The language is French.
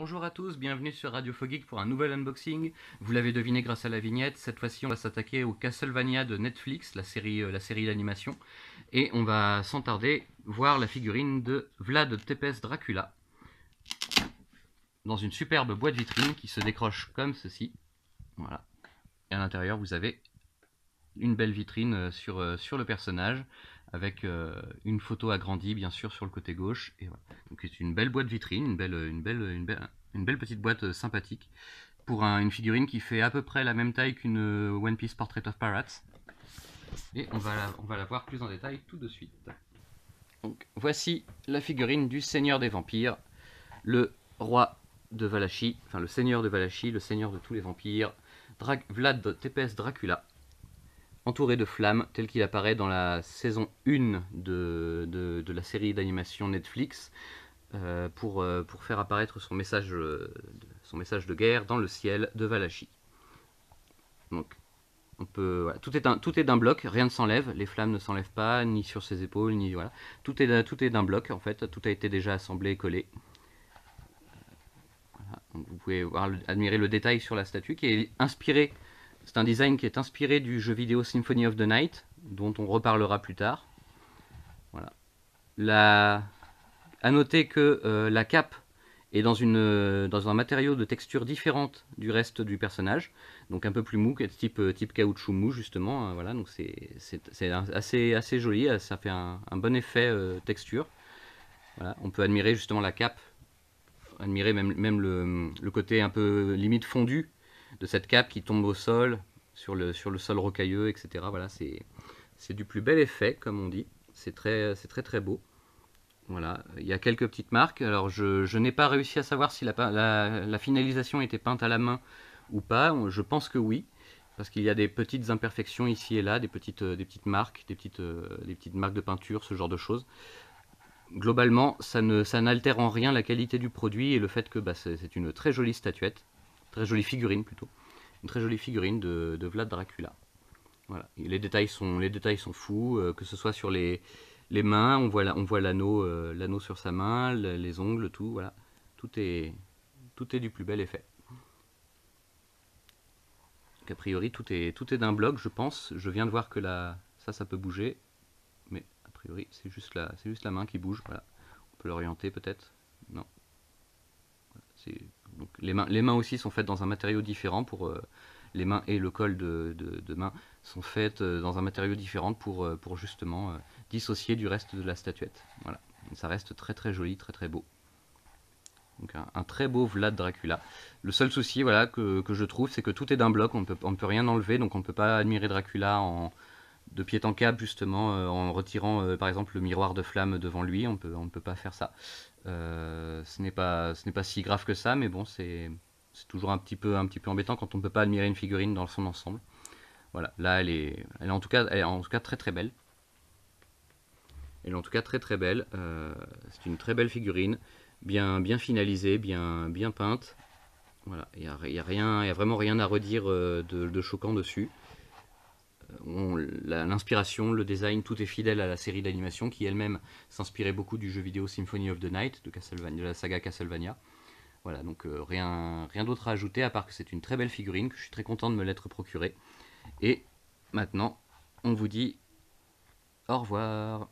Bonjour à tous, bienvenue sur Radio Fogeek pour un nouvel unboxing. Vous l'avez deviné grâce à la vignette, cette fois-ci on va s'attaquer au Castlevania de Netflix, la série d'animation. Et on va sans tarder voir la figurine de Vlad Tepes Dracula dans une superbe boîte vitrine qui se décroche comme ceci. Voilà. Et à l'intérieur vous avez une belle vitrine sur le personnage avec une photo agrandie bien sûr sur le côté gauche. Et voilà. Donc c'est une belle boîte vitrine, une belle petite boîte sympathique pour une figurine qui fait à peu près la même taille qu'une One Piece Portrait of Pirates. Et on va la voir plus en détail tout de suite. Donc voici la figurine du Seigneur des Vampires, le roi de Valachie, enfin le Seigneur de Valachie, le Seigneur de tous les vampires, Vlad Tepes Dracula, entouré de flammes, tel qu'il apparaît dans la saison 1 de la série d'animation Netflix, pour faire apparaître son message de guerre dans le ciel de Valachie. Donc, voilà, tout est d'un bloc, rien ne s'enlève, les flammes ne s'enlèvent pas, ni sur ses épaules, ni voilà. Tout est d'un bloc, en fait, tout a été déjà assemblé et collé. Voilà. Donc, vous pouvez admirer le détail sur la statue qui est inspiré. C'est un design qui est inspiré du jeu vidéo Symphony of the Night, dont on reparlera plus tard. Voilà. À noter que la cape est dans un matériau de texture différente du reste du personnage, donc un peu plus mou, type caoutchouc mou justement. Voilà, donc c'est assez joli, ça fait un bon effet texture. Voilà, on peut admirer justement la cape, admirer même le côté un peu limite fondu de cette cape qui tombe au sol, sur le sol rocailleux, etc. Voilà, c'est du plus bel effet, comme on dit. C'est très beau. Voilà, il y a quelques petites marques. Alors, je n'ai pas réussi à savoir si la finalisation était peinte à la main ou pas. Je pense que oui, parce qu'il y a des petites imperfections ici et là, des petites marques, des petites marques de peinture, ce genre de choses. Globalement, ça n'altère en rien la qualité du produit et le fait que c'est une très jolie statuette, très jolie figurine plutôt, une très jolie figurine de Vlad Dracula. Voilà. Et les détails sont fous, que ce soit sur les mains, on voit l'anneau sur sa main, les ongles, tout, voilà. Tout est du plus bel effet. Donc a priori, tout est d'un bloc, je pense. Je viens de voir que ça peut bouger, mais a priori, c'est juste la main qui bouge. Voilà. On peut l'orienter peut-être. Non. Voilà, donc, les mains aussi sont faites dans un matériau différent pour les mains et le col de main sont faites dans un matériau différent pour justement dissocier du reste de la statuette. Voilà. Ça reste très joli, très beau. Donc un très beau Vlad Dracula. Le seul souci voilà, que je trouve, c'est que tout est d'un bloc, on ne peut rien enlever, donc on ne peut pas admirer Dracula de pied en cap, justement, en retirant par exemple le miroir de flamme devant lui, on ne peut pas faire ça. Ce n'est pas si grave que ça, mais bon, c'est toujours un petit peu embêtant quand on ne peut pas admirer une figurine dans son ensemble. Voilà, là elle est en tout cas très belle. Elle est en tout cas très belle. C'est une très belle figurine, bien finalisée, bien peinte. Voilà, il y a vraiment rien à redire de choquant dessus. L'inspiration, le design, tout est fidèle à la série d'animation qui elle-même s'inspirait beaucoup du jeu vidéo Symphony of the Night de la saga Castlevania. Voilà, donc rien d'autre à ajouter à part que c'est une très belle figurine, que je suis très content de me l'être procurée. Et maintenant, on vous dit au revoir.